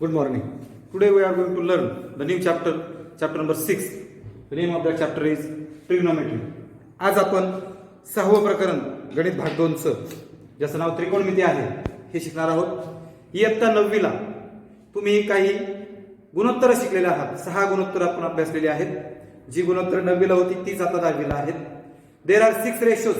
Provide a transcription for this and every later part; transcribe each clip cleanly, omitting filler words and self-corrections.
Good morning. Today we are going to learn the new chapter, chapter number 6. The name of that chapter is trigonometry. आज आपण 6वं प्रकरण गणित भाग 2 चं ज्याचं नाव त्रिकोणमिती आहे हे शिकणार आहोत. इयत्ता 9वी ला तुम्ही काही गुणोत्तर शिकलेले आहात. 6 गुणोत्तर आपण अभ्यासलेली आहेत. जी गुणोत्तर 9वी ला होती तीच आता 10वी ला आहेत. There are 6 ratios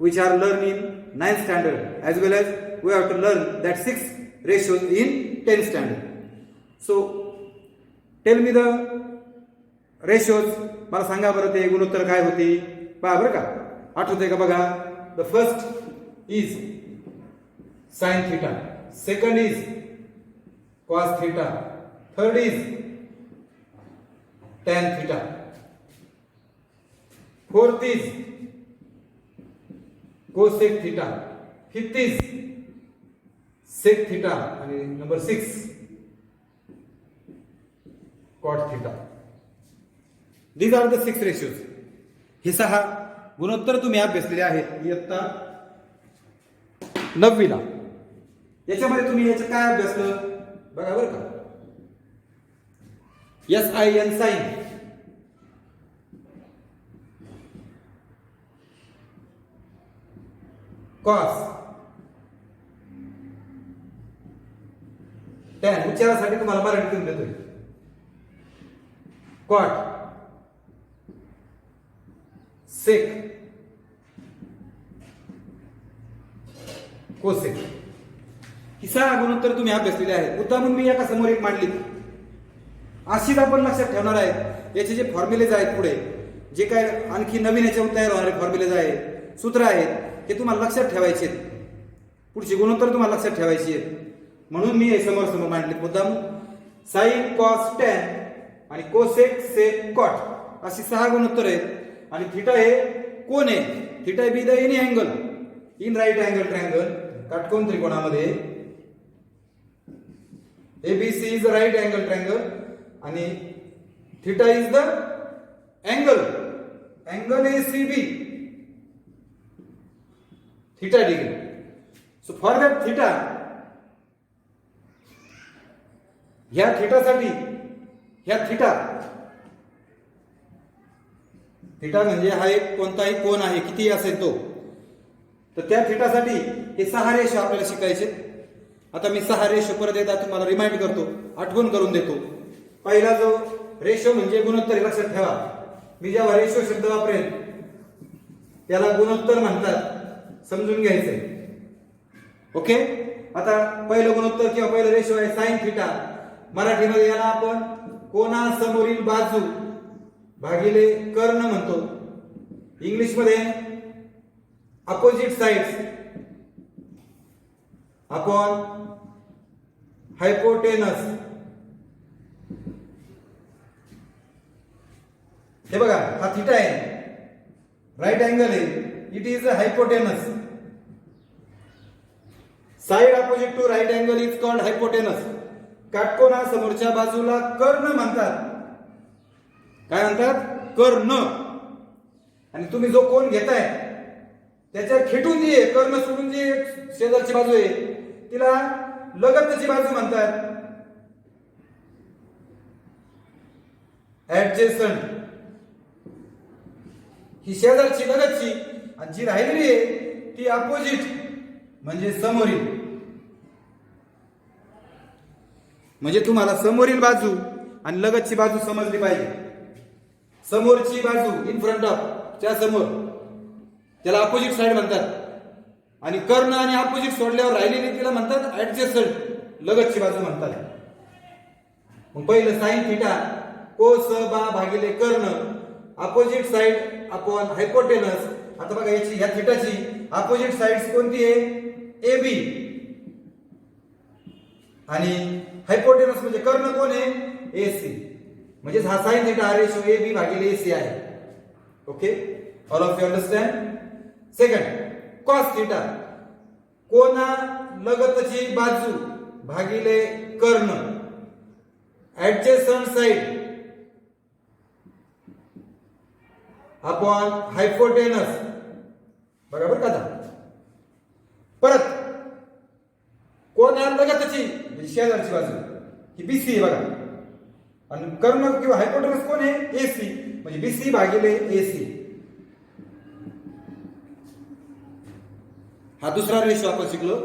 which are learned in 9th standard as well as we have to learn that 6 ratios in 10th standard. So tell me the ratios. मला सांगा बरं ते गुणोत्तर काय होती. पहा बरं का, आठवतंय का बघा. The first is sin theta, second is cos theta, third is tan theta, fourth is cosec theta, fifth is sec theta आणि number 6 cot theta. These are the 6 ratios. हे 6 गुणोत्तर तुम्ही अभ्यासलेले आहेत इयत्ता 9वी ला. याच्यामध्ये तुम्ही याचं काय अभ्यासलं बघा बरं का. sin sin, cos, tan उच्चारासाठी तुम्हाला मराठीतून देतोय. cot, sec, cosec. ही 6 गुणोत्तर तुम्ही अभ्यासलेले आहेत. मुद्दा म्हणून मी एका समोर एक मांडली. अशीच आपण लक्षात ठेवणार आहेत. याचे जे फॉर्म्युलेज आहेत पुढे जे काय आणखी नवीन याच्यावर तयार होणारे फॉर्म्युलेज आहेत, सूत्र आहेत, हे तुम्हाला लक्षात ठेवायचे आहेत. पुढची गुणोत्तर तुम्हाला लक्षात ठेवायची आहेत. म्हणून मी हे समोर समोर मांडले मुद्दाम. साइन, कॉस, टॅन आणि कोसेक, सेक, कॉट अशी 6 गुणोत्तर आहेत. आणि थीटा हे कोण आहे. Theta be the any angle in right angle triangle काटकोन त्रिकोणामध्ये ABC is right angle triangle आणि theta is the angle ACB theta degree. So for that theta, ह्या थीटासाठी थीटा म्हणजे हा एक कोणताही कोन आहे, किती असेल तो. तर त्या थीटासाठी हे 6 रेषो आपल्याला शिकायचे. आता मी 6 रेषो परत एकदा तुम्हाला रिमाइंड करतो, आठवण करून देतो. पहिला जो रेशो म्हणजे गुणोत्तर, लक्षात ठेवा. मी जेव्हा रेशो शब्द वापरेन त्याला गुणोत्तर म्हणतात, समजून घ्यायचंय. ओके. आता पहिलं गुणोत्तर किंवा पहिलं रेशो आहे साइन थीटा. मराठीमध्ये याला आपण कोनासमोरील बाजू भागिले कर्ण म्हणतो. इंग्लिश मध्ये अपोजिट साइड्स अपॉन हायपोटेनस. हे बघा, हा थीटा आहे, राईट अँगल आहे. It is a hypotenuse. Side opposite to right angle is called hypotenuse. काटकोना समोरच्या बाजूला कर्ण म्हणतात. काय म्हणतात? कर्ण. आणि तुम्ही जो कोन घेताय त्याच्या खेटून जी आहे, कर्ण सोडून जी शेजारची बाजू आहे तिला लगतची बाजू म्हणतात. ऍडजेसंट. ही शेजारची लगतची आणि जी राहिलेली आहे ती अपोजिट म्हणजे समोरील. म्हणजे तुम्हाला समोरील बाजू आणि लगतची बाजू समजली पाहिजे. समोरची बाजू इन फ्रंट ऑफ, च्या समोर, त्याला अपोजिट साइड म्हणतात. आणि कर्ण आणि अपोजिट सोडल्यावर राहिलेली तिला म्हणतात ऍडजेसंट, लगतची बाजू म्हणतात. मग पहिलं साइन थीटा कोस बा भागिले कर्ण अपोजिट साइड अपॉन हायपोटेनस. आता बघा याची, ह्या थीटाची अपोजिट साइड्स कोणती आहे? AB. आणि हायपोटेनस म्हणजे कर्ण कोण आहे? AC. म्हणजे हा साइन थीटा हा रेशो AB भागिले AC आहे. Okay, all of you understand. Second, cos theta कोना लगतची बाजू भागिले कर्ण ऍडजेसंट साइड अपॉन हायपोटेनस. बरोबर का? परत कोणा म्हणजे शेजारची बाजू ही बीसी आहे बघा. आणि कर्ण किंवा हायपोटेनस कोण आहे? एसी, म्हणजे बीसी भागिले एसी. हा दुसरा रेशो आपण शिकलो.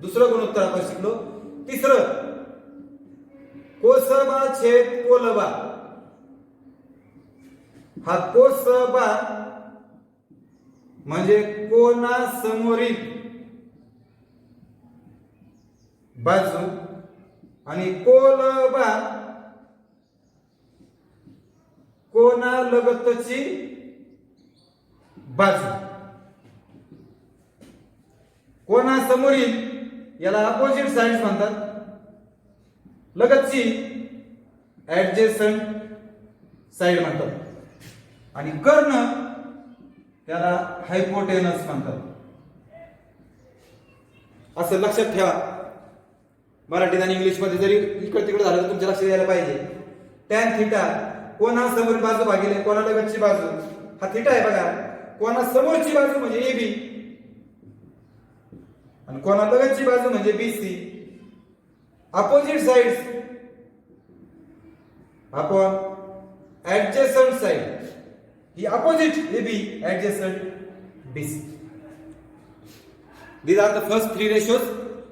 दुसरं गुणोत्तर आपण शिकलो. तिसरं कोसबा छेद कोलबा. हा कोसबा म्हणजे कोनासमोरील बाजू आणि कोलबा कोनालगतची बाजू. कोनासमोरील याला अपोजिट साइड्स म्हणतात, लगतची ऍडजेसंट साइड म्हणतात, आणि कर्ण त्याला हायपोटेनस म्हणतात. असं लक्षात ठेवा. मराठीत आणि इंग्लिश मध्ये जरी इकडे तिकडे झालं तर तुमच्या लक्षात यायला पाहिजे. टॅन थिटा कोनासमोरील बाजू भागिले कोनालगतची बाजू. हा थिटा आहे बघा. कोनासमोरची बाजू म्हणजे एबी आणि कोनालगतची बाजू म्हणजे बीसी. अपोजिट साइड्स आपण adjacent side he opposite AB adjacent BC. These are the first three ratios.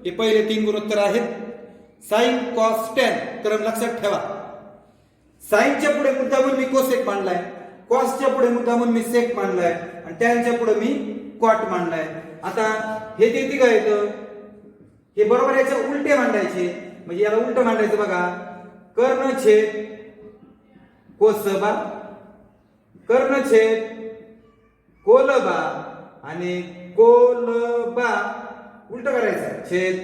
हे पहिले 3 गुणोत्तर आहेत. Sine cos tan. तर लक्षात ठेवा, साइनच्या पुढे मुद्दामून मी कोसेक मांडलाय, कॉसच्या पुढे मुद्दामून मी सेक मांडलाय आणि टॅनच्या पुढे मी कॉट मांडलाय. आता हे ते तिघ आहेत, हे बरोबर याच्या उलटे मांडायचे. म्हणजे याला उलट मांडायचं बघा. कर्ण छेद कोसबा, कर्ण छेद कोलबा आणि कोलबा उलट करायचं छेद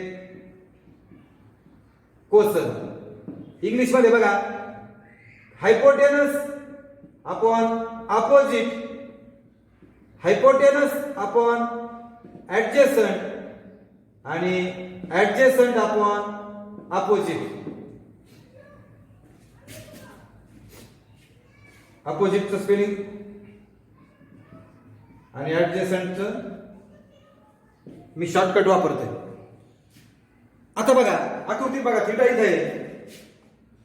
कोसबा. इंग्लिश मध्ये बघा, hypotenuse upon opposite, hypotenuse upon adjacent आणि ऍडजेसंट अपॉन अपोजिट. अपोजिटचं स्पेलिंग आणि ऍडजेसंटचं मी शॉर्टकट वापरतोय. आता बघा आकृती बघा, थिटा इथे आहे.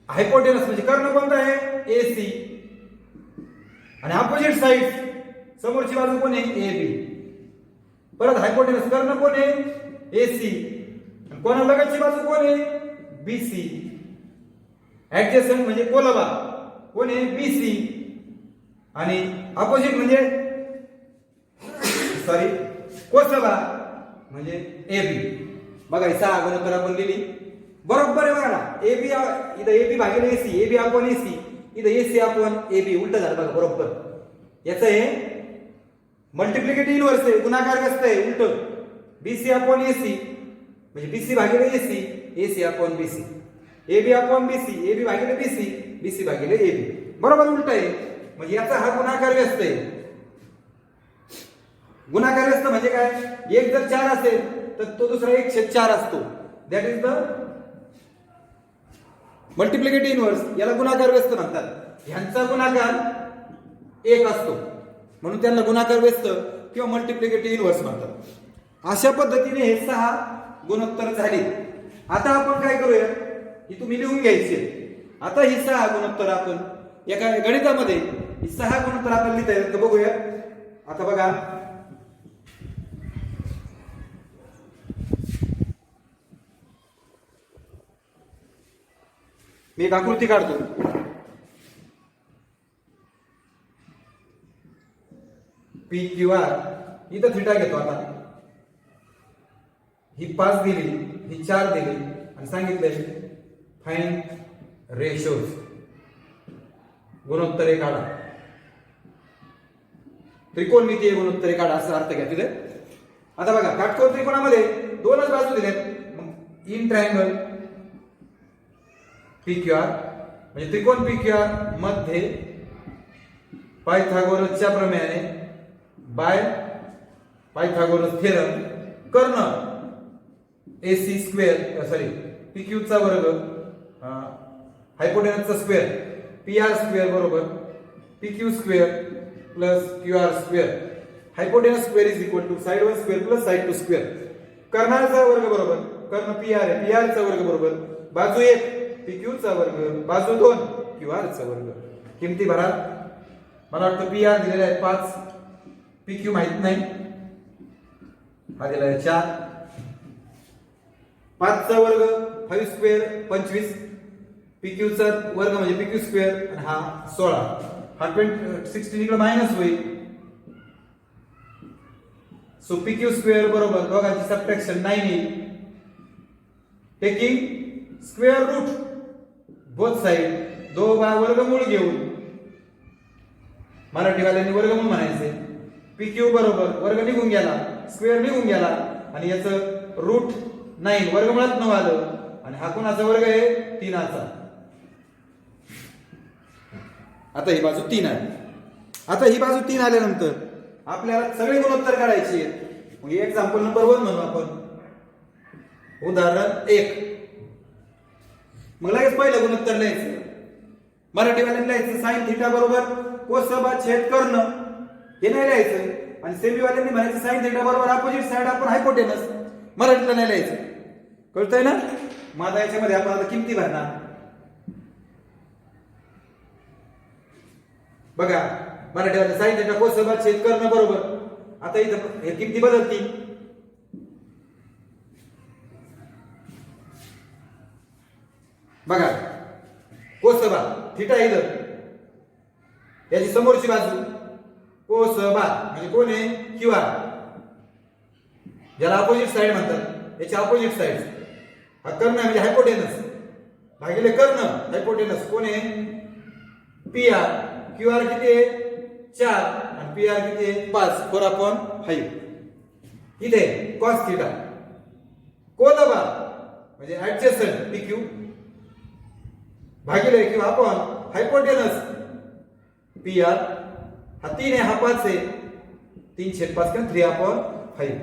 हायपोटेनस म्हणजे कर्ण कोणता आहे? AC. आणि अपोजिट साइड समोरची बाजू कोण आहे? AB. परत हायपोटेनस कर्ण कोण आहे? AC. आणि कोनालगतची बाजू कोण आहे? BC. ऍडजेसंट म्हणजे कोलबा कोण आहे? BC. आणि अपोजिट म्हणजे सॉरी कोसबा म्हणजे AB. बघा ही 6 गुणोत्तर आपण दिली. बरोबर आहे बघा. AB इथं AB भागिले AC, AB अपॉन AC, इथं AC अपॉन AB उलट झालं बघा. बरोबर याचं हे मल्टिप्लिकेटिव्ह इनव्हर्स आहे, गुणाकार व्यस्त आहे उलट. BC अपॉन AC म्हणजे BC भागिले AC, AC upon BC, AB upon BC, AB भागिले BC, BC भागिले AB. बरोबर उलट आहे. म्हणजे याचा हा गुणाकार व्यस्त आहे. गुणाकार व्यस्त म्हणजे काय? एक जर 4 असेल तर तो दुसरा 1/4 असतो. That is the multiplicative inverse. याला गुणाकार व्यस्त म्हणतात. ह्यांचा गुणाकार 1 असतो म्हणून त्यांना गुणाकार व्यस्त किंवा मल्टिप्लिकेटिव्ह इनव्हर्स म्हणतात. अशा पद्धतीने हे 6 गुणोत्तर झाले. आता आपण काय करूया, ही तुम्ही लिहून घ्यायची. आता ही 6 गुणोत्तर आपण एका गणितामध्ये ही 6 गुणोत्तर आपण लिहिता येतात का बघूया. आता बघा मी एक आकृती काढतो. PQR इथं थिटा घेतो. आता ही 5 दिली, ही 4 दिली आणि सांगितलंय फाइंड रेशोज, गुणोत्तरे काढा. त्रिकोणमितीय गुणोत्तरे काढा असा अर्थ घ्या तिथे. आता बघा काटकोन त्रिकोणामध्ये 2च बाजू दिल्यात. मग इन ट्रायंगल PQR म्हणजे त्रिकोण PQR मध्ये पायथागोरसच्या प्रमेयाने बाय पायथागोरस थेरम कर्ण AC स्क्वेअर सॉरी PQ चा वर्ग हायपोटेनसचा स्क्वेअर PR स्क्वेअर बरोबर PQ square plus QR square. Hypotenuse square is equal to side 1 square plus side 2 square. कर्णाचा वर्ग बरोबर कर्ण PR आहे, PR चा वर्ग बरोबर बाजू 1 PQ चा वर्ग, बाजू 2 QR चा वर्ग. किमती भरा. मला वाटतं PR दिलेला आहे 5, PQ माहित नाही. हा दिला आहे 4. 5 चा वर्ग 5 स्क्वेअर 25, PQ चा वर्ग म्हणजे PQ स्क्वेअर आणि हा 16. हा 16 इकडे मायनस होईल. सो PQ स्क्वेअर बरोबर दोघांची सबट्रॅक्शन 9 येईल. Taking square root both side, वर्गमूळ घेऊन मराठीवाल्यांनी वर्गमूळ म्हणायचे. PQ बरोबर वर्ग निघून गेला, स्क्वेअर निघून गेला आणि याचं रूट 9 वर्गमुळात 9 आलं आणि हा कोणाचा वर्ग आहे 3चा. आता ही बाजू 3 आहे. आता ही बाजू 3 आल्यानंतर आपल्याला सगळे गुणोत्तर काढायचे आहेत. मग एक्झाम्पल नंबर 1 म्हणू आपण. उदाहरण 1. मग लगेच पहिलं गुणोत्तर लिहायचं. मराठीवाल्यांनी लिहायचं साइन थिटा बरोबर कोसबा छेद कर्ण, हे नाही लिहायचं. आणि सेमीवाल्यांनी म्हणायचं साइन थिटा बरोबर अपोजिट साइड आपण हायपोटेनस. मराठीला नाही लिहायचं. कळतंय ना? माझा याच्यामध्ये आपण आता किमती भरणार. बघा, मराठीवाले साइन थिटा कोसबा छेद कर्ण बरोबर. आता इथं हे किमती बदलतील. बघा, कोसबा थिटा इथं, याची समोरची बाजू कोसबा म्हणजे कोण आहे QR, ज्याला अपोजिट साइड म्हणतात. याची अपोजिट साइड हा कर्ण म्हणजे हायपोटेनस भागिले कर्ण हायपोटेनस कोण आहे PR. QR किती आहे 4 आणि PR किती आहे 5, 4/5. इथे cos थिटा कोलबा म्हणजे ऍडजस्टंट PQ भागिले किंवा आपण हायपोटेनस PR. हा 3 आहे, हा 5 आहे. 3/5 किंवा 3/5.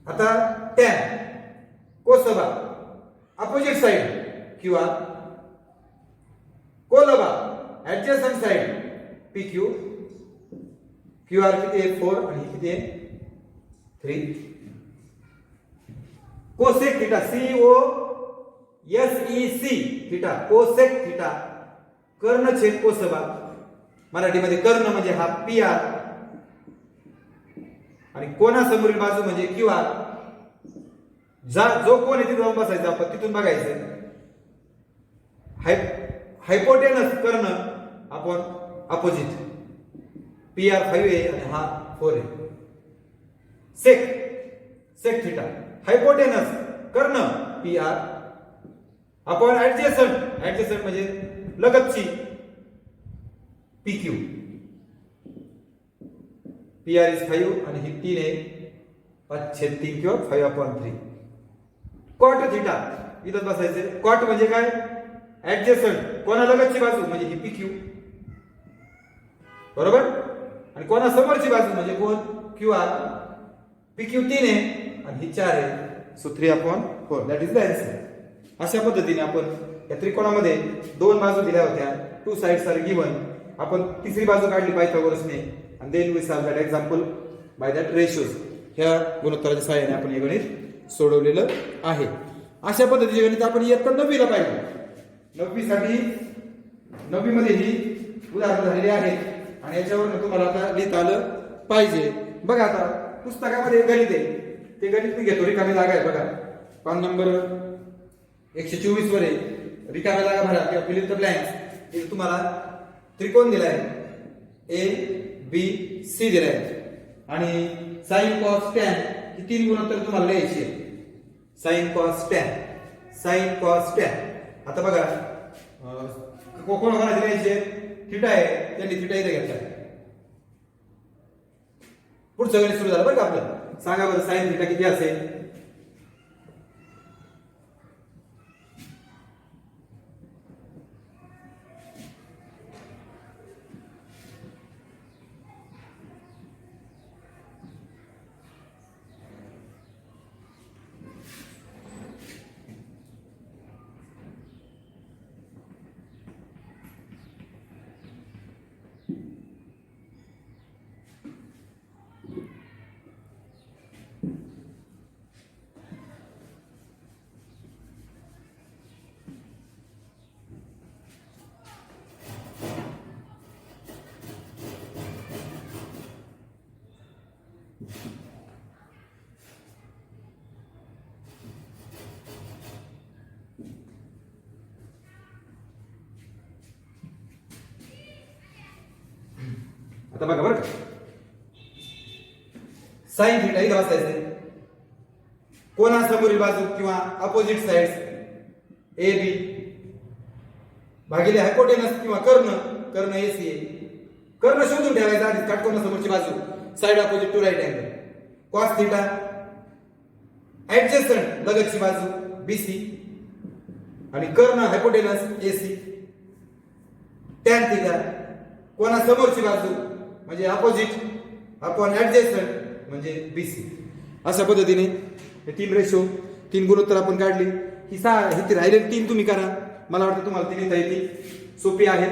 आता tan कोसबा अपोजिट साइड QR, कोलबा ऍडजस्टंट साइड PQ. QR किती आहे 4 आणि किती आहे 3. Cosec theta COSEC theta, cosec theta कर्ण छेद कोसबा. मराठीमध्ये कर्ण म्हणजे हा PR आणि कोणासमोरील बाजू म्हणजे QR. जो कोण आहे तिथे जाऊन बसायचं आपण, तिथून बघायचं. हायपोटेनस कर्ण आपण अपोजिट PR 5 आहे आणि हा 4 आहे. सेक थिटा हायपोटेनस कर्ण PR आपण ऍडजस्टंट म्हणजे लगतची PQ. PR is 5 आणि ही 3 आहे 5/3 किंवा 5/3. कॉट थिटा इथं बसायचे. कॉट म्हणजे काय ऍडजस्टंट, कोणा लगतची बाजू म्हणजे ही PQ बरोबर, आणि कोणा समोरची बाजू म्हणजे कोण QR. PQ 3 आहे आणि ही 4 आहे. So 3/4 that is the answer. अशा पद्धतीने आपण या त्रिकोणामध्ये 2 बाजू दिल्या होत्या. 2 साइड्स आर गिवन. आपण तिसरी बाजू काढली पायथागोरसने आणि then we solve that example by that ratios. ह्या गुणोत्तराच्या सहाय्याने आपण हे गणित सोडवलेलं आहे. अशा पद्धतीचे गणित आपण इयत्ता 9वी ला पाहिजे. 9वी साठी 9वी मध्ये ही उदाहरण झालेली आहेत आणि याच्यावर तुम्हाला आता लिहिता आलं पाहिजे. बघा, आता पुस्तकामध्ये गणित आहे, ते गणित मी घेतो. रिकामी जागा आहे बघा, पान नंबर 124 वर आहे. रिकाम्या जागा भरा किंवा फिल इन द ब्लँक्स. इथे तुम्हाला त्रिकोण दिलाय ABC दिलाय आणि साइन कॉस टॅन ही 3 गुणोत्तर तुम्हाला लिहायची आहे. Sine cos tan. आता बघा, कोणाला लिहायचे थिटा आहे, त्यांनी थिटा इथे घेतला. पुढचं गणित सुरू झालं बरं का आपलं. सांगा बरं साइन थिटा किती असेल. आता बघा बरं का, साइन थिटा इथं बसायचंय, कोणासमोरील बाजू किंवा अपोजिट साइड्स ए बी भागिले हायपोटेनस किंवा कर्ण एसी आहे. कर्ण शोधून ठेवायचा आधी, काटकोनासमोरची बाजू side opposite to right angle. Cos theta adjacent लगतची बाजू बीसी आणि कर्ण हायपोटेनस एसी. टॅन थिटा कोणासमोरची बाजू म्हणजे अपोजिट अपॉन ऍडजस्टंट म्हणजे बीसी. अशा पद्धतीने हे 3 रेशो 3 गुणोत्तर आपण काढली. ही ही राहिलेली 3 तुम्ही करा. मला वाटतं तुम्हाला 3 लिहिता येतील, सोपी आहेत.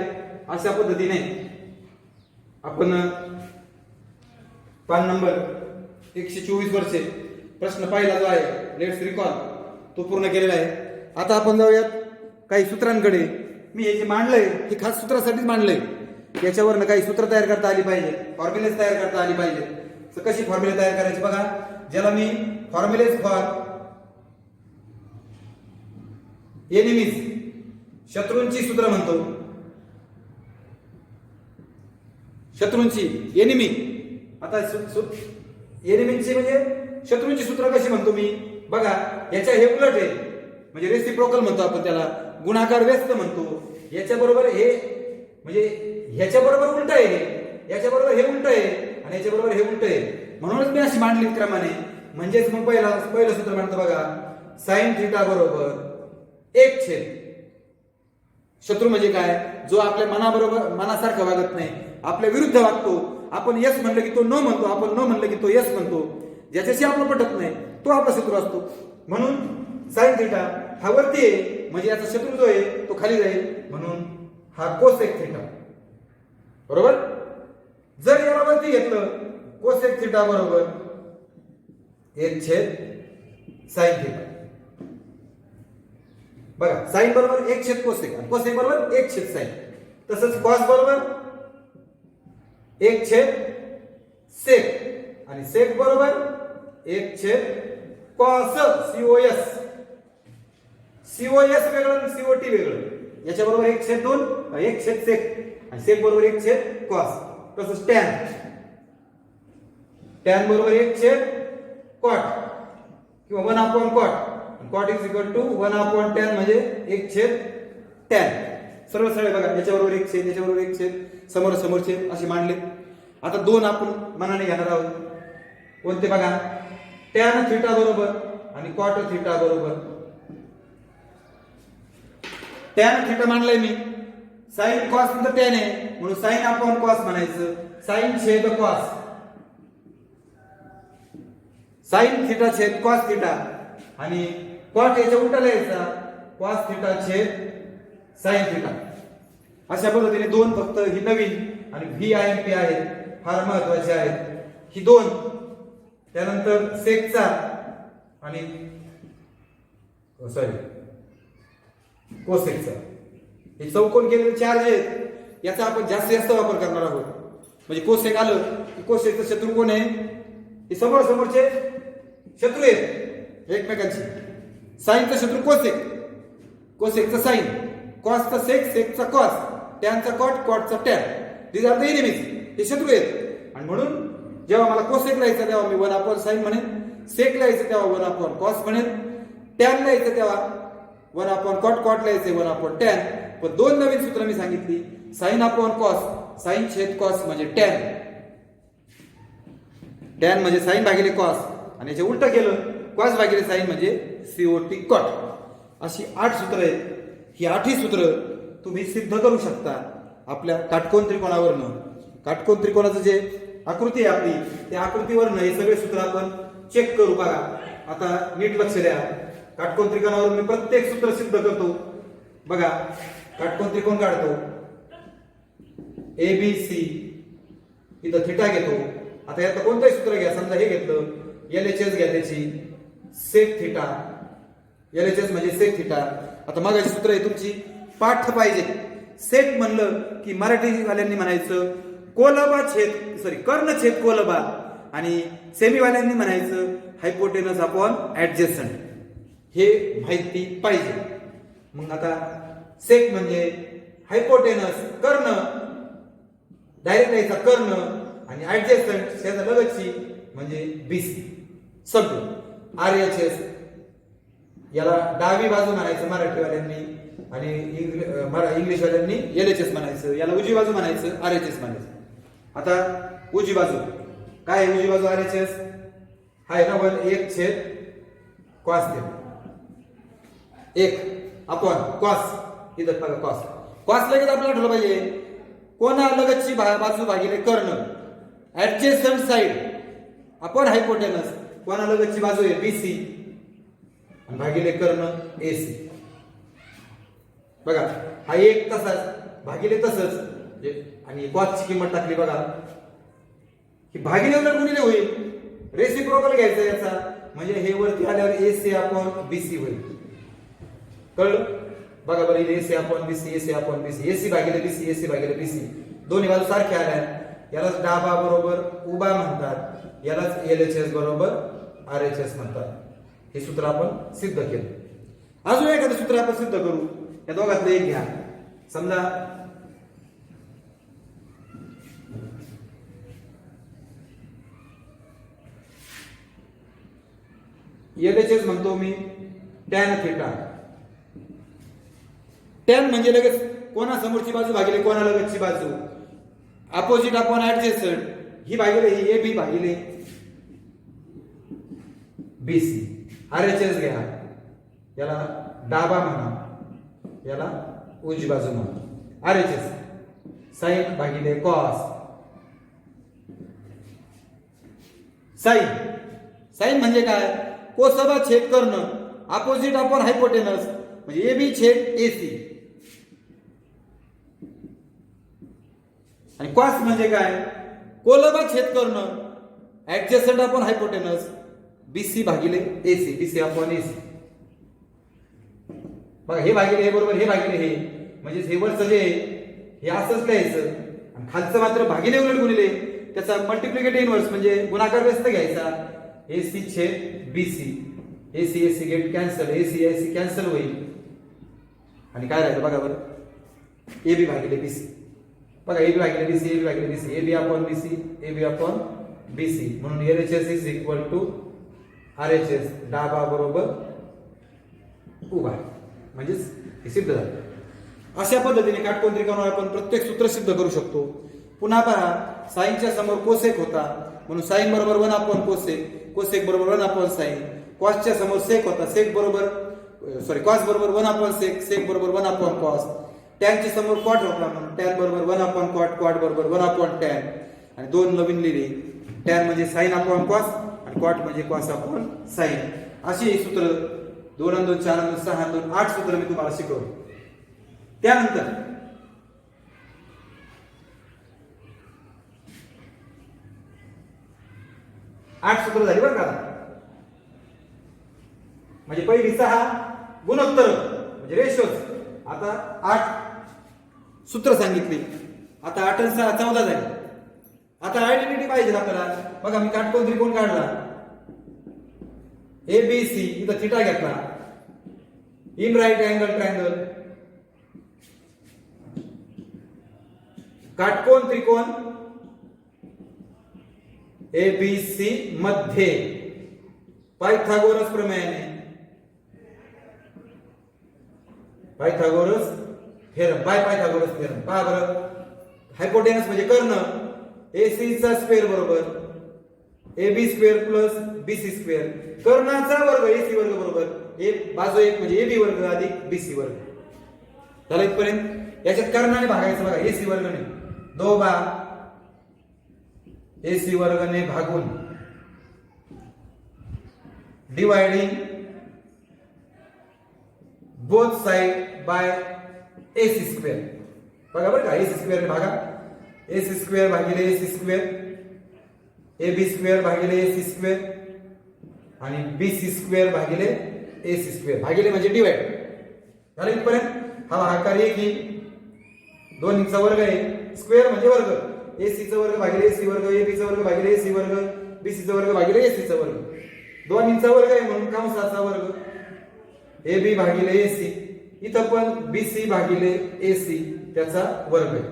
अशा पद्धतीने आपण पान नंबर 124 वरचे प्रश्न पहिला जो आहे लेट्स रिकॉल तो पूर्ण केलेला आहे. आता आपण जाऊयात काही सूत्रांकडे. मी हे जे मांडलंय हे खास सूत्रासाठीच मांडलंय. याच्यावरनं काही सूत्र तयार करता आली पाहिजे, फॉर्म्युलेज तयार करता आली पाहिजे. तर कशी फॉर्म्युले तयार करायची बघा, ज्याला मी फॉर्म्युलेज फॉर एनिमीज शत्रूंची सूत्र म्हणतो. शत्रूंची एनिमी, आता एनिमीची म्हणजे शत्रूंची सूत्र कशी म्हणतो मी बघा, याच्या हे उलट आहे म्हणजे रेसिप्रोकल म्हणतो आपण त्याला, गुणाकार व्यस्त म्हणतो. याच्या बरोबर हे म्हणजे ह्याच्या बरोबर उलट आहे, याच्या बरोबर हे उलट आहे आणि याच्या बरोबर हे उलट आहे. म्हणूनच मी अशी मांडली क्रमाने. म्हणजेच मग पहिलं सूत्र म्हणतो बघा, साइन थिटा बरोबर 1/. शत्रू म्हणजे काय, जो आपल्या मनाबरोबर मनासारखं वागत नाही, आपल्या विरुद्ध वागतो. आपण यस म्हणलं की तो नो म्हणतो, आपण नो म्हणलं की तो यस म्हणतो. ज्याच्याशी आपलं पटत नाही तो आपला शत्रू असतो. म्हणून साइन थिटा हा वरती आहे म्हणजे याचा शत्रू जो आहे तो खाली जाईल, म्हणून हा कोसेक थिटा. बरोबर. जर याला वरती घेतलं कोसेक थिटा बरोबर 1/sin थिटा. बघा, साइन बरोबर 1/कोसेक आणि कोसेक बरोबर 1/sin. तसंच कॉस बरोबर 1/सेक आणि सेक बरोबर 1/कॉस. सीओएस वेगळं आणि सीओटी वेगळं. याच्या बरोबर 1/2 1/सेक आणि सेक बरोबर 1/कॉस. तसंच टॅन बरोबर 1/कॉट किंवा cot. Cot is equal to 1/tan म्हणजे 1/tan. सरळ सरळ बघा, याच्याबरोबर 1/, याच्याबरोबर 1/, समोर समोरचे असे मांडले. आता 2 आपण मनाने घेणार आहोत. कोणते बघा, टॅन थिटा बरोबर आणि कॉट थिटा बरोबर. टॅन थिटा मांडलाय मी, साइन कॉस नंतर टॅन आहे म्हणून साइन अपॉन कॉस म्हणायचं. साइन छेद कॉस, साइन थिटा छेद कॉस थिटा आणि कॉट याच्या उलटा लिहायचा, कॉस थिटा छेद साइन थिटा. अशा पद्धतीने 2 फक्त ही नवीन आणि व्ही आय एम पी आहे, फार महत्वाचे आहेत ही 2. त्यानंतर सेकचा आणि कोसेकचा. हे चौकोन केलेले चार्ज आहेत, याचा आपण जास्त वापर करणार आहोत. म्हणजे कोसेक आलं की कोसेकचं शत्रू कोण आहे, हे समोर समोरचे शत्रू आहेत एकमेकांची. साइनचा शत्रू कोसेक, कोसेकचा साइन, कॉसचा सेक, सेकचा कॉस, टॅनचा कॉट, कॉटचा tan. This are the enemies. हे शत्रू आहेत. आणि म्हणून जेव्हा मला कोसेक लिहायचं तेव्हा मी 1/sin म्हणेन, सेक लिहायचं तेव्हा 1/cos म्हणेन, टॅन लिहायचं तेव्हा 1/cot, कॉट लिहायचं 1/tan. पण 2 नवीन सूत्र मी सांगितली, साइन अपॉन कॉस, साइन छेद कॉस म्हणजे टॅन. टॅन म्हणजे साइन भागिले कॉस आणि याचे उलट केलं कॉस भागिले साइन म्हणजे सीओटी कॉट. अशी 8 सूत्र आहेत. ही 8ही सूत्र तुम्ही सिद्ध करू शकता आपल्या काटकोन त्रिकोणावरनं. काटकोन त्रिकोणाचं जे आकृती आहे आपली, त्या आकृतीवरनं हे सगळे सूत्र आपण चेक करू. बघा, आता नीट लक्ष द्या. काटकोन त्रिकोणावरून मी प्रत्येक सूत्र सिद्ध करतो. बघा, काटकोन त्रिकोण काढतो, ABC, इथं थिटा घेतो. आता यात कोणतंही सूत्र घ्या, समजा हे घेतलं, LHS घ्या त्याची, सेक थिटा, LHS म्हणजे सेक थिटा. आता मगाची सूत्र आहे तुमची पाठ पाहिजे. सेक म्हणलं की मराठी वाल्यांनी म्हणायचं कोलबा छेद कर्ण छेद कोलबा आणि सेमीवाल्यांनी म्हणायचं हायपोटेनस अपॉन ऍडजस्टंट. हे माहिती पाहिजे. मग आता सेक म्हणजे हायपोटेनस कर्ण, डायरेक्ट यायचा कर्ण आणि ऍडजेसंट त्याचा लगतची म्हणजे बीसी. समजून RHS याला डावी बाजू म्हणायचं मराठीवाल्यांनी आणि इंग्लिशवाल्यांनी LHS म्हणायचं, याला उजवी बाजू म्हणायचं RHS म्हणायचं. आता उजवी बाजू काय आहे? उजवी बाजू RHS हाय ना 1/1 cos दे 1 अपॉन cos. इथं बघा cos. cos लगेच आपल्याला ठरवलं पाहिजे कोणा लगतची बाजू भागिले कर्ण. Adjacent side upon hypotenuse. कोणा लगतची बाजू आहे BC आणि भागिले कर्ण AC. बघा हा एक तसाच भागिले तसंच आणि कॉसची किंमत टाकली बघा की भागिले उलट गुणिले होईल. रेसिप्रोकल घ्यायचं याचा म्हणजे हे वरती आल्यावर AC अपॉन BC होईल. कळलं? बघा बरं इथे AC upon BC AC upon BC AC भागिले BC AC भागिले BC दोन्ही बाजू सारख्या आल्या. यालाच डाबा बरोबर उभा म्हणतात, यालाच LHS बरोबर RHS म्हणतात. हे सूत्र आपण सिद्ध केलं. अजून एखादं सूत्र आपण सिद्ध करू. या दोघातलं एक घ्या. समजा LHS म्हणतो मी tan थीटा. tan म्हणजे लगेच कोणा समोरची बाजू भागिले कोणा लगतची बाजू. Opposite upon adjacent. ही भागिले ही AB भागिले BC. RHS घ्या. याला डाबा म्हणा, याला उजवी बाजू म्हणा. RHS साइन भागिले कॉस. साइन साइन म्हणजे काय? कोसबा छेद कर्ण. अपोजिट अपॉन हायपोटेनस म्हणजे AB छेद AC. आणि कॉस म्हणजे काय? कोलबा छेद कर्ण. ऍडजेसंट अपॉन हायपोटेनस BC भागिले AC. BC upon AC. बघा हे भागिले हे बरोबर हे भागिले हे म्हणजे हे वरचं जे हे असंच लिहायचं आणि खालचं मात्र भागिले उलट गुणिले त्याचा मल्टिप्लिकेटिव्ह इनव्हर्स म्हणजे गुणाकार व्यस्त घ्यायचा. AC छेद BC. AC AC get cancel. AC AC cancel होईल आणि काय राहिलं बघा बरं AB भागिले BC. बघा AB भागिले BC AB भागिले BC AB upon BC AB upon BC म्हणून LHS is equal to RHS. डाबा बरोबर उभा म्हणजेच हे सिद्ध झालं. अशा पद्धतीने काटकोन त्रिकोणावर आपण प्रत्येक सूत्र सिद्ध करू शकतो. पुन्हा पहा साइनच्या समोर कोसेक होता म्हणून साइन बरोबर 1 अपॉन कोसेक. कोसेक बरोबर 1 अपॉन साइन. कॉसच्या समोर सेक होता. सेक बरोबर कॉस बरोबर 1 अपॉन सेक. सेक बरोबर 1 अपॉन कॉस. टॅनच्या समोर कॉट होता म्हणून टॅन बरोबर 1 अपॉन कॉट. कॉट बरोबर 1 अपॉन टॅन आणि दोन नवीन लिहिले. टॅन म्हणजे साइन अपॉन कॉस आणि कॉट म्हणजे कॉस अपॉन साइन. अशी ही सूत्र 2 आणि 2 4 आणि 2 6 आणि 2 8 सूत्र मी तुम्हाला शिकवतो. त्यानंतर आठ सूत्र झाली बरं का. म्हणजे पहिली 6 गुणोत्तर म्हणजे रेशोज. आता 8 सूत्र सांगितली. आता 8 आणि 6 14 झाली. आता आयडेंटिटी पाहिजे आपल्याला. बघा मी काटकोन त्रिकोण काढला ABC. इथं थिटा घेतला. In right angle triangle. काटकोन त्रिकोण ABC मध्ये पायथागोरस प्रमेयाने Pythagoras theorem by Pythagoras theorem. पहा बरं हायपोटेनस म्हणजे कर्ण. AC चा स्क्वेअर बरोबर AB square plus BC square. कर्णाचा वर्ग AC वर्ग बरोबर एक बाजू एक म्हणजे AB वर्ग अधिक BC वर्ग. झालं इथपर्यंत. याच्यात कर्णाने भागायचं बघा. AC वर्गने 2 बा AC वर्गने भागून dividing both side by AC square. बघा बरं का AC स्क्वेअर भागा. AC स्क्वेअर भागिले AC स्क्वेअर. AB स्क्वेअर भागिले AC स्क्वेअर आणि BC स्क्वेअर भागिले AC स्क्वेअर. भागिले म्हणजे डिवाइड. झालं इथपर्यंत. हा भागाकार एक येईल. दोन्हीचा वर्ग आहे. स्क्वेअर म्हणजे वर्ग. AC चा वर्ग भागिले AC वर्ग. AB चा वर्ग भागिले AC वर्ग. BC चा वर्ग भागिले AC चा वर्ग. दोन्हीचा वर्ग आहे म्हणून कंसाचा वर्ग. AB भागिले AC. इथं पण BC भागिले AC त्याचा वर्ग आहे.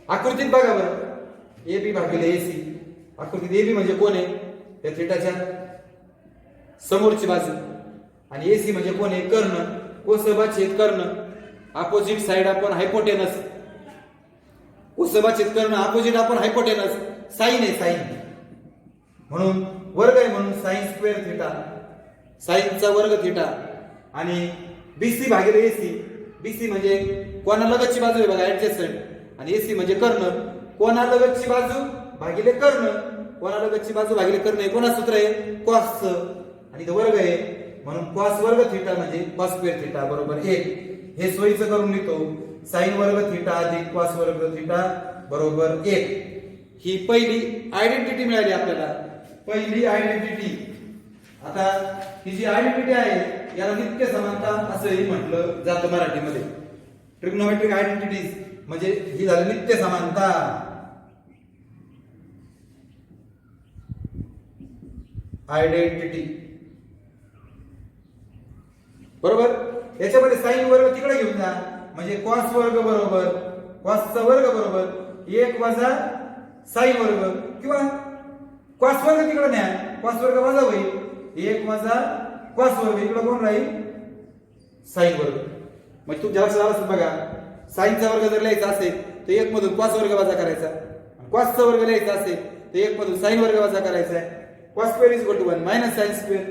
आकृतीत बघा बरं ए बी भागिले ए सी. आकृतीत ए बी म्हणजे कोण आहे? त्या थिटाच्या समोरची बाजू. आणि ए सी म्हणजे कोण आहे? कर्ण. कोसबा छेद कर्ण. अपोजिट साइड आपण हायपोटेनस. कोसबा छेद कर्ण अपोजिट आपण हायपोटेनस. साइन आहे साइन. म्हणून वर्ग आहे म्हणून साइन स्क्वेअर थिटा. साइनचा वर्ग थिटा. आणि बीसी भागिले एसी. बीसी म्हणजे कोणालगतची बाजू आहे बघा ऍडजस्टंट. आणि एसी म्हणजे कर्ण. कोणालगतची बाजू भागिले कर्ण. कोणालगतची बाजू भागिले कर्ण आहे कोणा सूत्र आहे? कॉसचं. आणि इथं वर्ग आहे म्हणून कॉस वर्ग थिटा म्हणजे कॉस स्क्वेअर थिटा बरोबर 1. हे सोयीचं करून लिहितो. साइन वर्ग थिटा अधिक कॉस वर्ग थिटा बरोबर 1. ही पहिली आयडेंटिटी मिळाली आपल्याला. पहिली आयडेंटिटी. आता ही जी आयडेंटिटी आहे याला नित्य समानता असंही म्हटलं जातं मराठीमध्ये. ट्रिग्नोमेट्रिक आयडेंटिटीज म्हणजे ही झाली नित्य समानता. आयडेंटिटी बरोबर. याच्यामध्ये साइन वर्ग तिकडे घेऊन जा म्हणजे कॉस वर्ग बरोबर कॉसचा वर्ग बरोबर 1 वजा साइन वर्ग. किंवा कॉस वर्ग तिकडे न्या. कॉस वर्ग वजा होईल 1 वजा कॉस वर्ग. इकडे कोण राहील? साइन वर्ग. म्हणजे तुमच्या लक्षात आलं असेल बघा. साइनचा वर्ग जर लिहायचा असेल तर 1 मधून कॉस वर्ग वजा करायचा. कॉसचा वर्ग लिहायचा असेल तर 1 मधून साइन वर्ग वजा करायचा आहे. cos square is equal to 1 minus sin square.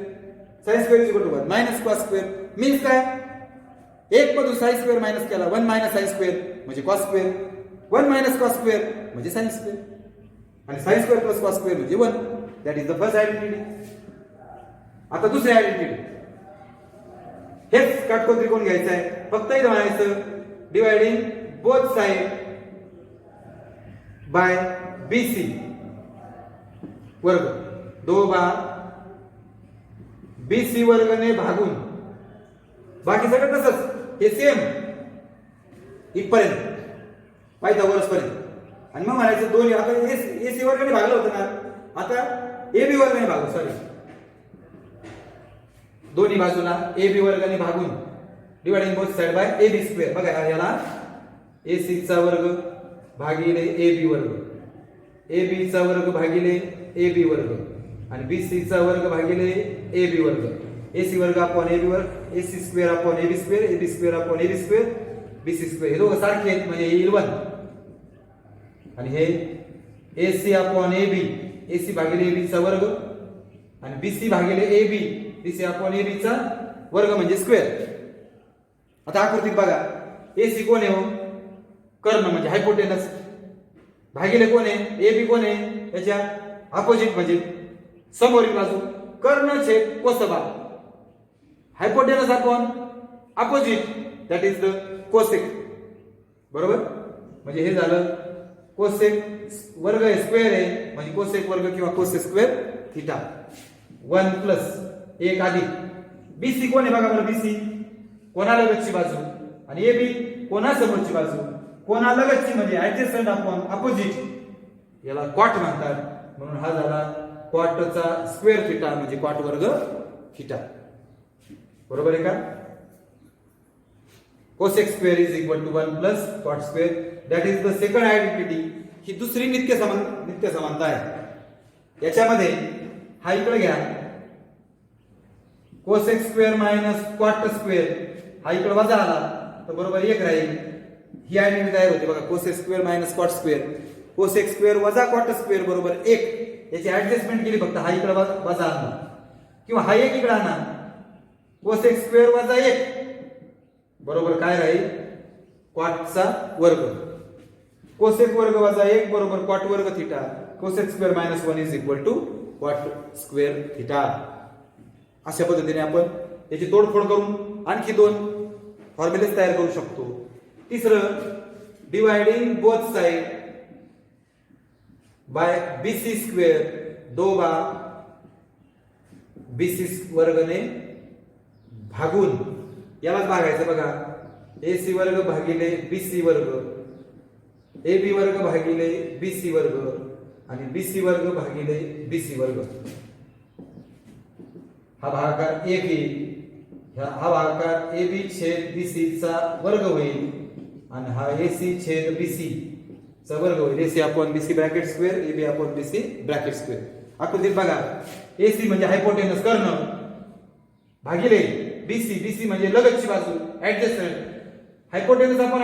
sin square is equal to 1 minus cos square. Means काय? 1 मधून sin square मायनस केला 1 minus sin square म्हणजे cos square. 1 minus cos square म्हणजे sin square. आणि sin square plus cos square म्हणजे 1. That is the first identity. आता दुसरी identity. हेच काटकोन त्रिकोण घ्यायचा आहे. फक्त इथं म्हणायचं dividing both side by BC वर्ग. 2 बार BC वर्गने भागून. बाकी सगळं तसंच हे सेम इथपर्यंत पायथा वरसपर्यंत. आणि मग म्हणायचं दोन्ही आता AC वर्गने भागलं होतं ना. आता AB वर्गने भागू. सॉरी दोन्ही बाजूला AB वर्गने भागून dividing both side by AB square. बघा याला AC चा वर्ग भागिले AB वर्ग. AB चा वर्ग भागिले AB वर्ग. आणि BC चा वर्ग भागिले AB वर्ग. AC वर्ग अपॉन AB वर्ग. AC square upon AB square. AB square upon AB square. BC square. हे दोघं सारखे आहेत म्हणजे येईल 1. आणि हे AC अपॉन AB. AC भागिले AB चा वर्ग. आणि BC भागिले AB. BC अपॉन AB चा वर्ग म्हणजे स्क्वेअर. आता आकृतीत बघा AC कोण आहे हो? कर्ण म्हणजे हायपोटेनस. भागिले कोण आहे? AB कोण आहे? त्याच्या अपोजिट म्हणजे समोरील बाजू. कर्ण छेद कोसबा. Hypotenuse upon opposite that is the cosec. बरोबर. म्हणजे हे झालं कोसेक वर्ग आहे स्क्वेअर आहे म्हणजे कोसेक वर्ग किंवा कोसेक स्क्वेअर थिटा. 1 प्लस 1 अधिक BC कोण आहे बघा बरं. BC कोणालगतची बाजू. आणि AB कोणासमोरची बाजू. कोणालगतची म्हणजे ऍडजस्टंट अपॉन अपोजिट. याला क्वाट म्हणतात. म्हणून हा झाला क्वाटचा स्क्वेअर थिटा म्हणजे क्वाट वर्ग थिटा. बरोबर आहे का? Cosec square is equal to 1 plus cot square. That is the second identity. ही दुसरी नित्य समानता आहे. याच्यामध्ये हा इकडे घ्या cosec square minus cot square. हा इकडे वजा आला तर बरोबर 1 राहील. ही आयडेंटिटी तयार होते बघा. Cosec square minus cot square. Cosec square वजा क्वाट स्क्वेअर बरोबर 1. याची ऍडजस्टमेंट केली फक्त. हा इकडे वजा आणला किंवा हा 1 इकडे आणा. कोसेक स्क्वेअर वजा 1 बरोबर काय राहील? क्वाटचा वर्ग. कोसेक वर्ग वजा 1 बरोबर क्वाट वर्ग theta. Cosec square minus 1 is equal to cot square theta. अशा पद्धतीने आपण याची तोडफोड करून आणखी 2 फॉर्म्युलेज तयार करू शकतो. तिसरं dividing both side by BC square. 2 bar BC वर्गने भागून यालाच भागायचं बघा. AC वर्ग भागिले BC वर्ग. AB वर्ग भागिले BC वर्ग. आणि BC वर्ग भागिले BC वर्ग. हा भागाकार AB. हा भागाकार AB छेद BC चा वर्ग होईल. आणि हा AC छेद BC चा वर्ग होईल AC upon BC bracket square AB upon BC bracket square. आकृतीत बघा AC म्हणजे हायपोटेनस कर्ण भागिले BC म्हणजे लगतची बाजू adjacent. Hypotenuse upon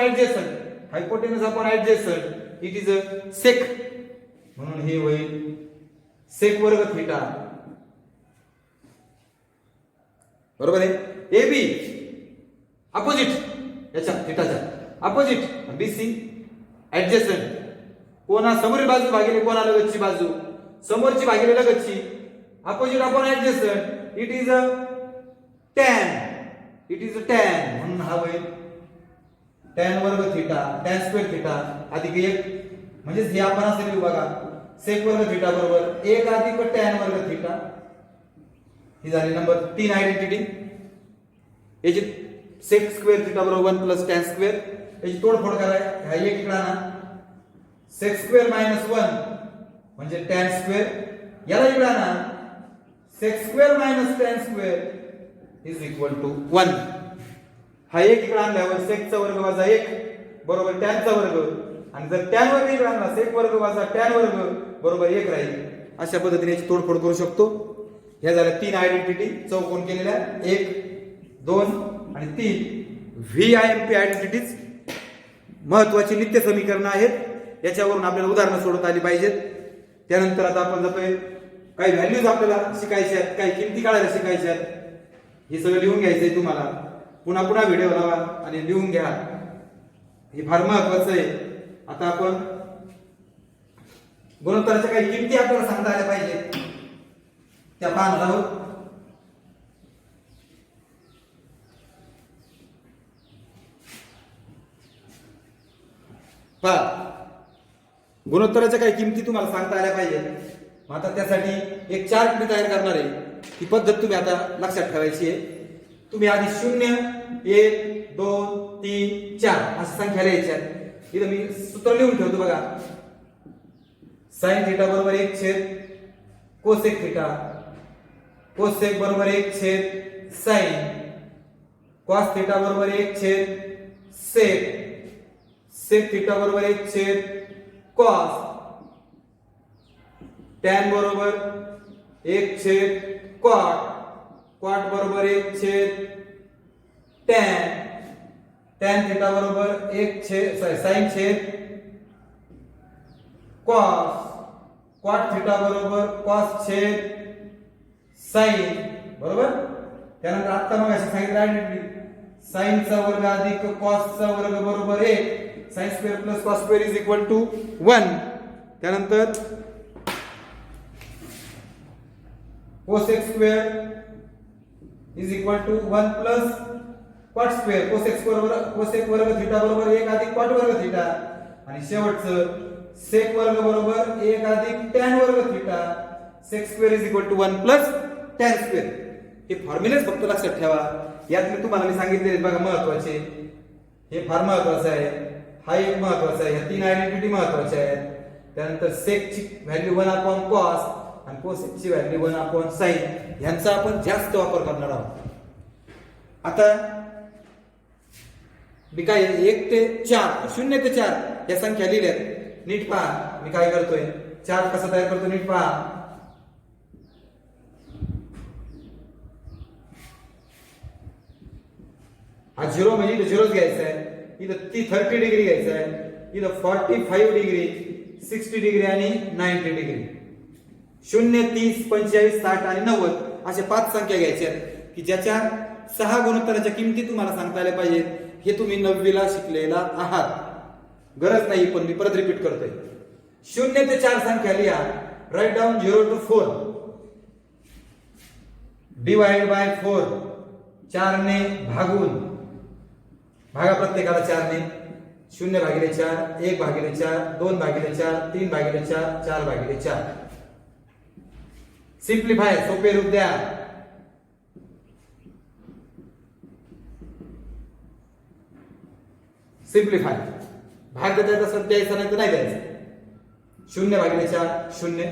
adjacent it is a sec, म्हणून हे होईल सेक वर्ग थीटा. बरोबर आहे. AB अपोजिट याच्या थीटाच्या अपोजिट BC ऍडजस्टंट. कोणा समोरील बाजू भागिले कोणा लगतची बाजू, समोरची भागिले लगतची, opposite upon adjacent it is a tan. म्हणून हा होईल tan वर्ग थीटा tan स्क्वेअर थीटा अधिक 1 म्हणजे हे आपण असे लिहू बघा सेक वर्ग थीटा बरोबर 1 अधिक tan वर्ग थीटा. ही झाली नंबर 3 आयडेंटिटी. याची सेक स्क्वेअर थीटा बरोबर 1 प्लस tan स्क्वेअर. याची तोडफोड करा. हा एक इकडे आणा सेक स्क्वेअर मायनस 1 म्हणजे tan स्क्वेअर. याला इकडे आणा sec square minus tan square is equal to 1. हा एक इकडे आणल्यावर सेकचा वर्ग वजा 1 बरोबर tan चा वर्ग, आणि जर tan वर्ग इकडे आणला सेक वर्ग वजा tan वर्ग बरोबर 1 राहील. अशा पद्धतीने याची तोडफोड करू शकतो. ह्या झाल्या 3 आयडेंटिटी चौकोन केलेल्या 1 2 आणि 3 VIMP आयडेंटिटीज महत्वाची नित्य समीकरण आहेत. याच्यावरून आपल्याला उदाहरणं सोडवता आली पाहिजेत. त्यानंतर आता आपण जातोय काही व्हॅल्यूज आपल्याला शिकायच्या आहेत, काही किमती काढायला शिकायच्या आहेत. हे सगळं लिहून घ्यायचंय तुम्हाला. पुन्हा व्हिडिओ लावा आणि लिहून घ्या. हे फार महत्वाचं आहे. आता आपण गुणोत्तराच्या काही किमती आपल्याला सांगता आल्या पाहिजेत त्या पाहणार आहोत. गुणोत्तराच्या काही किमती तुम्हाला सांगता आल्या पाहिजेत. आता त्यासाठी एक चार्ट मी तयार करणार आहे. ही पद्धत तुम्ही आता लक्षात ठेवायची आहे. तुम्ही आधी 0 1 2 3 4 अशा संख्या लिहायच्या. इथं मी सूत्र लिहून ठेवतो बघा. साइन थीटा बरोबर 1 छेद कोसेक थीटा, कोसेक बरोबर 1 छेद साइन, कॉस थीटा बरोबर 1 छेद सेक, सेक थीटा बरोबर 1 छेद कॉस, tan बरोबर 1 छेद कॉट, कॉट बरोबर 1 छेद tan, tan थीटा बरोबर 1 छेद साइन छेद कॉस, कॉट थीटा बरोबर कॉस छेद साइन. बरोबर. त्यानंतर आता मग अशी सांगितलं आयडेंटिटी साइन चा वर्ग अधिक कॉस चा वर्ग बरोबर 1, sine square plus cos square is equal to 1. त्यानंतर cosec square is equal to 1 plus cot square, cosec वर्ग थीटा बरोबर 1 अधिक कॉट वर्ग थीटा, आणि शेवटचं सेक वर्ग बरोबर 1 अधिक tan वर्ग theta, sec square is equal to 1 plus tan square. हे फॉर्म्युलेच फक्त लक्षात ठेवा. यात तुम्हाला मी सांगितले बघा महत्वाचे. हे फार महत्वाचं आहे. हा एक महत्वाचा आहे. ह्या 3 आयडेंटिटी महत्वाच्या आहेत. त्यानंतर सेक ची व्हॅल्यू 1 अपॉन कॉस आणि कोसेक ची व्हॅल्यू 1 अपॉन साइन यांचा आपण जास्त वापर करणार आहोत. आता मी काय 1 ते 4 0 ते 4 या संख्या लिहिल्यात. नीट पहा मी काय करतोय. चार्ट कसा तयार करतो नीट पहा. हा 0 म्हणजे इथं 0 घ्यायचा आहे, इथं 30 डिग्री घ्यायचा आहे, इथं 45 डिग्री, 60 डिग्री आणि 90 डिग्री. 0 30 45 60 आणि 90 अशा 5 संख्या घ्यायच्या की ज्याच्या 6 गुणोत्तराच्या किमती तुम्हाला सांगता आल्या पाहिजेत. हे तुम्ही 9वी ला शिकलेला आहात. गरज नाही पण मी परत रिपीट करतोय. 0 ते 4 संख्या लिहा. Write down 0 to 4 divide by 4 4 ने भागून भागा प्रत्येकाला 4 ने. 0 भागिले 4 1 भागिले 4 2 भागिले 4 3 भागिले 4 4 भागिले 4. सिंप्लिफाय सोपे रूप द्या. सिंप्लिफाय भाग देता येत असेल द्यायचा नाही तर नाही द्यायचं. 0 भागिले 4 0,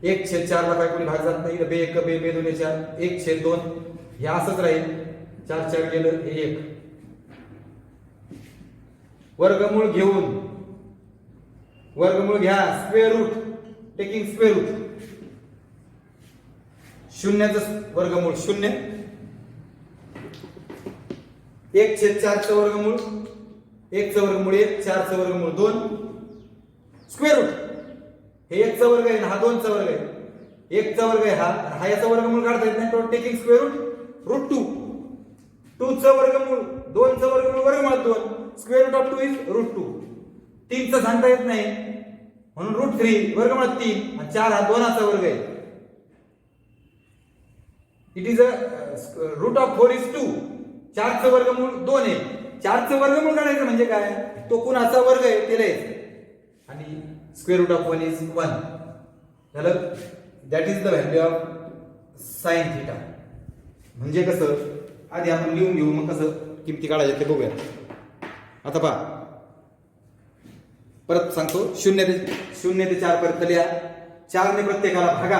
1 छेद 4 ला काय कोणी भाग जात नाही. बे 1 बे 2 4 1 छेद 2 हे असंच राहील. 4 4 गेलं हे 1. वर्गमूळ घेऊन वर्गमूळ घ्या, square root, taking square root. शून्याचं वर्गमूळ शून्य, 1/4चं वर्गमूळ, 1चं वर्गमूळ 1, 4चं वर्गमूळ 2, स्क्वेअर रूट. हे 1चा वर्ग आहे, हा 2चा वर्ग आहे. 1चा वर्ग आहे हा याचा वर्गमूळ काढता येत नाही, तो टेकिंग स्क्वेअर रूट, रूट 2. 2चं वर्गमूळ, 2चं वर्गमूळ वर्गमूळ 2, square root of 2 is root 2. 3चं सांगता येत नाही म्हणून रूट 3 वर्गमूळ 3 आणि 4 हा 2चा वर्ग आहे. It is a route of 4 is 2. 4चं वर्गमूळ 2 आहे. 4चं वर्गमूळ काढायचं म्हणजे काय, तो कुणाचा वर्ग आहे ते लिहायचं आणि स्क्वेअर रूट ऑफ 1 इज 1. झालं. That is the value of sine theta. म्हणजे कसं आधी आपण लिहून घेऊ, मग कसं किमती काढायच्या ते बघूया. आता पहा, परत सांगतो, 0 ते 4 पर्यंत लिहा. 4 ने प्रत्येकाला भागा,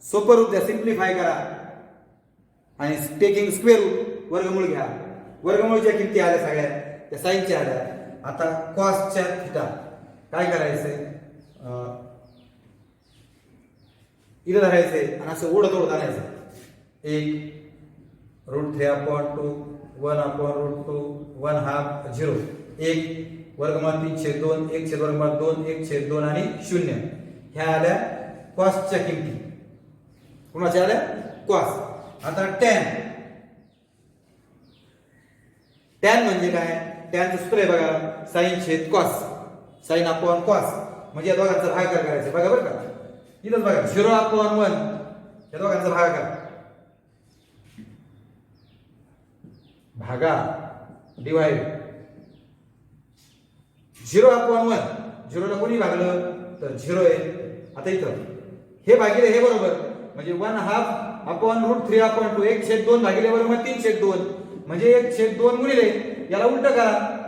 सोपं रूप द्या, सिम्प्लिफाय करा आणि टेकिंग स्क्वेअर रूट वर्गमूळ घ्या. वर्गमूळच्या किमती आल्या सगळ्या, त्या साइनच्या आल्या. आता कॉसच्या थिटा काय करायचंय, इथं धरायचंय आणि असं ओढत ओढत आणायचं. 1 √3/2, 1/√2, 1/2, 0, 1 वर्गमूळ 3/2, 1/2, 1/2 आणि 0. ह्या आल्या कॉसच्या किमती. कुणाच्या आल्या, कॉस. आता टॅन म्हणजे काय, टॅनचं सूत्र आहे बघा, साइन छेद कॉस, साइन अपॉन कॉस. म्हणजे या दोघांचा भागाकार करायचा. बघा बरं का, इथंच बघा 0/1, या दोघांचा भागाकार, भागा, डिवाइड. 0/1, 0ला कोणी भागलं तर 0 आहे. आता इथं हे भागिले हे बरोबर, म्हणजे 1/2/√3/2, 1/2 भागिले बरोबर 3/2, म्हणजे 1/2 गुणिले याला उलट करा.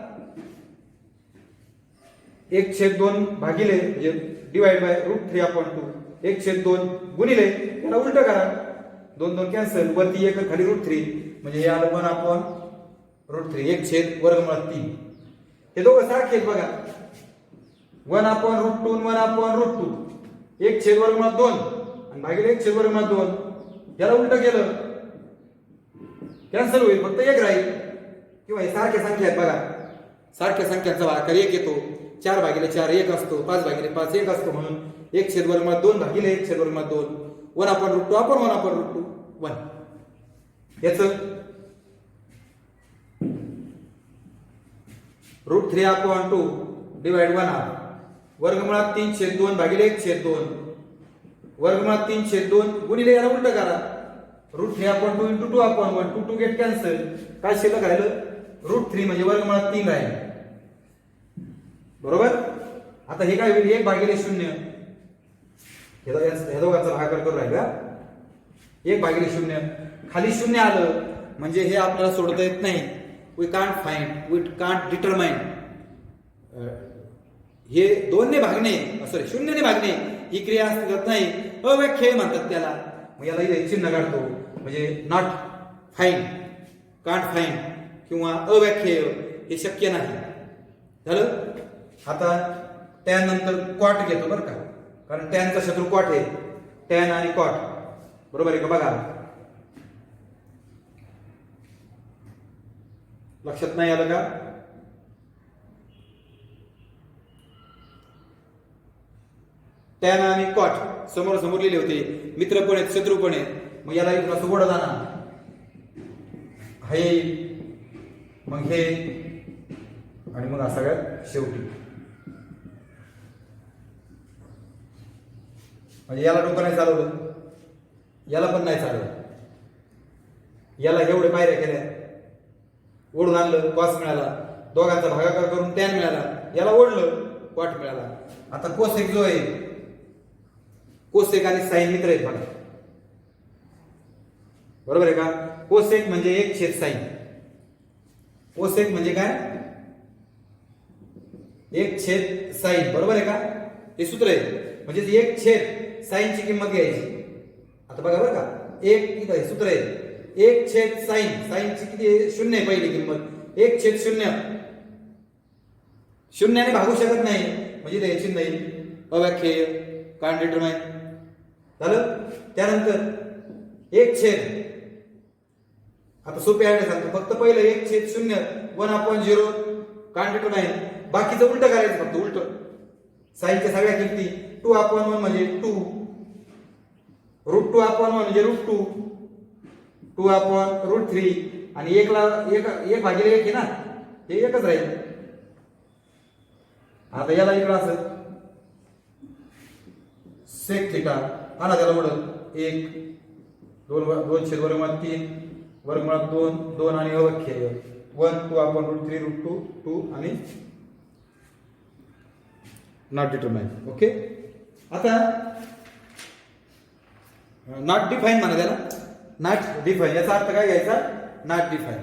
1/2 भागिले म्हणजे डिवाइड बाय √3/2, 1/2 गुणिले याला उलट करा. 2 2 कॅन्सल, वरती 1 खाली √3, म्हणजे हे आलं 1/√3, 1/3. हे दोघं सारखे आहेत बघा, 1/√2, 1/√2, 1/2 आणि भागिले 1/2. याला उलट केलं कॅन्सल होईल, फक्त 1 राहील. किंवा हे सारख्या संख्या आहेत बघा, सारख्या संख्यांचा भागाकार 1 येतो. 4/4 1 असतो, 5/5 1 असतो, म्हणून 1/2 भागिले 1/2, 1/√2 आपण 1/√2 1. याच √3/2 डिवाइड 1/2, वर्गमुळात 3/2 भागिले 1/2, वर्गमुळात 3/2 गुणिले याला उलट करा. √3/2 इंटू 2/1, 2 2 गेट कॅन्सल, काय शिल्लक राहिलं √3, म्हणजे वर्गमुळात 3 राहील. बरोबर. आता हे काय होईल, 1/0. हे दोघांचा भागाकार करून राहिला, 1/0. खाली 0 आलं म्हणजे हे आपल्याला सोडता येत नाही. We can't find, we can't determine. हे 2 ने भागणे, सॉरी 0 ने भागणे ही क्रिया असत नाही, अव्याख्येय म्हणतात त्याला. मग याला इथे चिन्ह काढतो, म्हणजे नॉट फाइंड, कांट फाइंड किंवा अव्याख्येय, हे शक्य नाही. झालं. आता टॅन नंतर कॉट घेतो बरं का, कारण टॅनचा शत्रू कॉट आहे. टॅन आणि कॉट बरोबर आहे का बघा, लक्षात नाही आलं का. टॅन आणि कॉट समोर समोर लिहिले होते, मित्र पण आहेत शत्रू पण आहेत. मग याला इथून असं ओढत आणा, हे मग हे आणि मग सगळ्यात शेवटी, म्हणजे याला डोकं नाही चालवलं, याला पण नाही चालवलं. याला एवढे पायऱ्या केल्या, ओढून आणलं, कॉस मिळाला, दोघांचा भागाकार करून टॅन मिळाला, याला ओढलं, कॉट मिळाला. आता कोसेक जो आहे, कोसेक आणि साइन मित्र आहेत बघा, बरोबर आहे का. कोसेक म्हणजे 1/sin. कोसेक म्हणजे काय, 1/sin, बरोबर आहे का. हे सूत्र आहे, म्हणजे 1/sin ची किंमत घ्यायची. आता बघा बरं का, 1 इथं सूत्र आहे, 1/sin, sin ची किती आहे, 0 आहे पहिली किंमत, 1/0. 0 ने भागू शकत नाही, म्हणजे ते चिन्ह येईल अव्याख्येय कान डिटरमाइन झालं. त्यानंतर एक छेद, आता सोपे आहे सांगतो, फक्त पहिलं एक छेद शून्य 1/0 कान डिटरमाइन, बाकीचं उलट करायचं, फक्त उलट. साईनच्या सगळ्या किमती 2/1 म्हणजे 2, √2/1 म्हणजे √2, 2/√3 आणि 1 भागिले 1 आहे ना, हे एकच राहील. आता याला इकडं असं सेक थिटा आणा, त्याला उडल 1 2 छेद वर्गमुळात 3 वर्गमुळात 2 2 आणि अव्याख्येय 1 2/√3 √2 2 आणि नॉट डिटरमाइन. ओके. आता नॉट डिफाईन म्हणा त्याला, नॉट डिफाईन याचा अर्थ काय घ्यायचा, नॉट डिफाईन.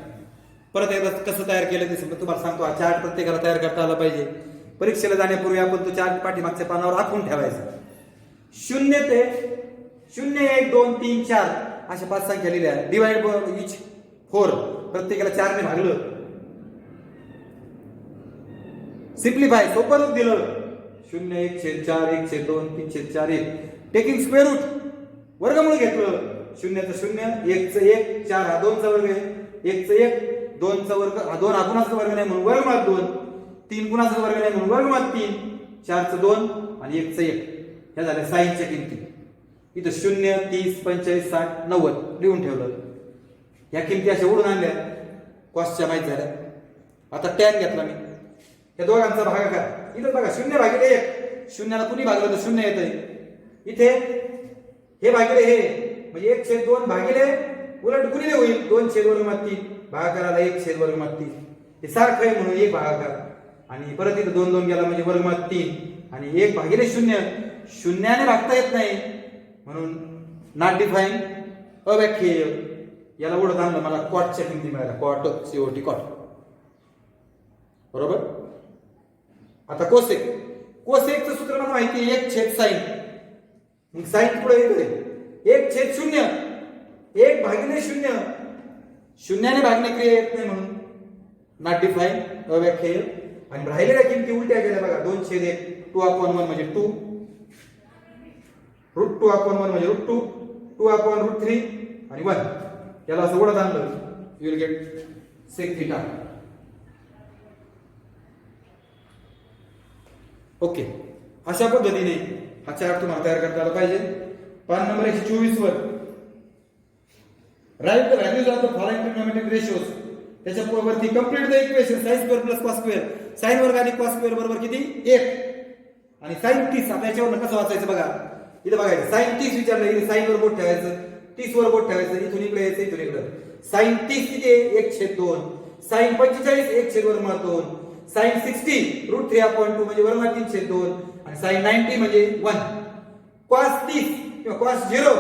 परत एकदा कसं तयार केलं ते तुम्हाला सांगतो. हा चार्ट प्रत्येकाला तयार करता आला पाहिजे. परीक्षेला जाण्यापूर्वी आपण तो चार्ट पाठीमागच्या पानावर आखून ठेवायचा. 0 ते 0 1 2 3 4 अशा 5 संख्या लिहिल्या, डिवाइड बाय इच 4, प्रत्येकाला 4 ने भागलं. सिम्प्लिफाय सोपं रूप दिलं 0 1/4 1/2 3/4 1, टेकिंग स्क्वेअर रूट वर्गमूळ घेतलं. 0 चं 0 1 चं 1 4 हा 2 चा वर्ग आहे, 1 चं 1 2 चा वर्ग हा 2 हा गुणाचा वर्ग नाही म्हणून वर्गमुळात 2, 3 गुणाचा वर्ग नाही म्हणून वर्गमुळात 3, 4 चं 2 आणि 1 चं 1. ह्या झाल्या साईनच्या किमती. इथं 0 30 45 60 90 लिहून ठेवलं. या किमती अशा उडून आणल्या, कॉस्टच्या माहित झाल्या. आता टॅन घेतला मी, या दोघांचा भागाकार इथं बघा 0/1, शून्याला कुणी भागलं तर 0 येतंय. इथे हे भागिले हे म्हणजे 1/2 भागिले उलट गुणिले होईल 2/√3, भागाकाराला 1/√3. हे सारखं आहे म्हणून 1 भागाकार, आणि परत इथं 2 2 गेला म्हणजे √3 आणि 1 भागिले 0, शून्याने भागता येत नाही म्हणून नॉट डिफाईन अव्याख्येय. याला उडत आणलं, मला कॉटच्या किमती मिळाल्या, कॉट COT कॉट. बरोबर. आता कोसेक, कोसेकचं सूत्र मला माहिती आहे 1/sin. मग साइन पुढे येते 1/0, 1 भागिले 0, शून्याने भागणे क्रिया येत नाही म्हणून नॉट डिफाईन अव्याख्येय. आणि राहिलेल्या किमती उलट्या गेल्या बघा, 2/1 2/1 म्हणजे 2, √2/1 म्हणजे √2, 2/√3 आणि 1. याला असं उडत आणलं, you will get sec theta. Okay. अशा पद्धतीने हा चार्ट तुम्हाला तयार करता आला पाहिजे. पान नंबर 124 वर write the values of the following trigonometric ratios, त्याच्या वरती complete the equation sin square plus cos square, sin वर्ग आणि cos स्क्वेअर बरोबर किती 1 आणि sin 30. आता याच्यावर कसं वाचायचं बघा, इथं बघायचं sin 30 विचारलं, इथे sin वर बोट ठेवायचं, 30 वर बोट ठेवायचं, इथून इकडे यायचं, इथून इकडे. sin 30 किती आहे 1/2, sin 45 1/2, sin 60 √3/2 म्हणजे वर्गमुळात 3/2 आणि sin 90 म्हणजे 1. cos 30 किंवा cos 0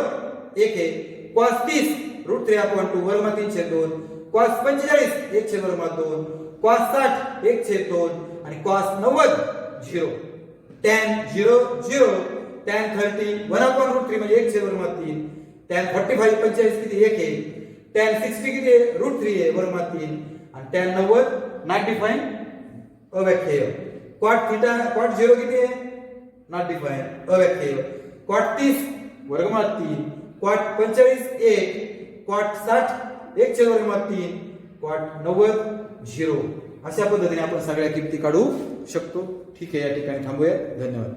1 आहे, cos 30 √3/2 वर्गमुळात 3/2, cos 45 1/2, cos 60 1/2 आणि cos 90 0. tan 0 0, tan 30 1/√3 म्हणजे 1/3, tan 45 45 किती 1 आहे, tan 60 किती आहे √3 आहे वर्गमुळात 3 आणि tan 90 नॉट डिफाईन अव्याख्येय. cot थीटा cot 0 किती आहे नॉट डिफाईन अव्याख्येय. cot 30 वर्गमुळात 3, cot 45 1, cot 60 1/3, cot 90 0. अशा पद्धतीने आपण सगळ्या किमती काढू शकतो. ठीक आहे, या ठिकाणी थांबूया. धन्यवाद.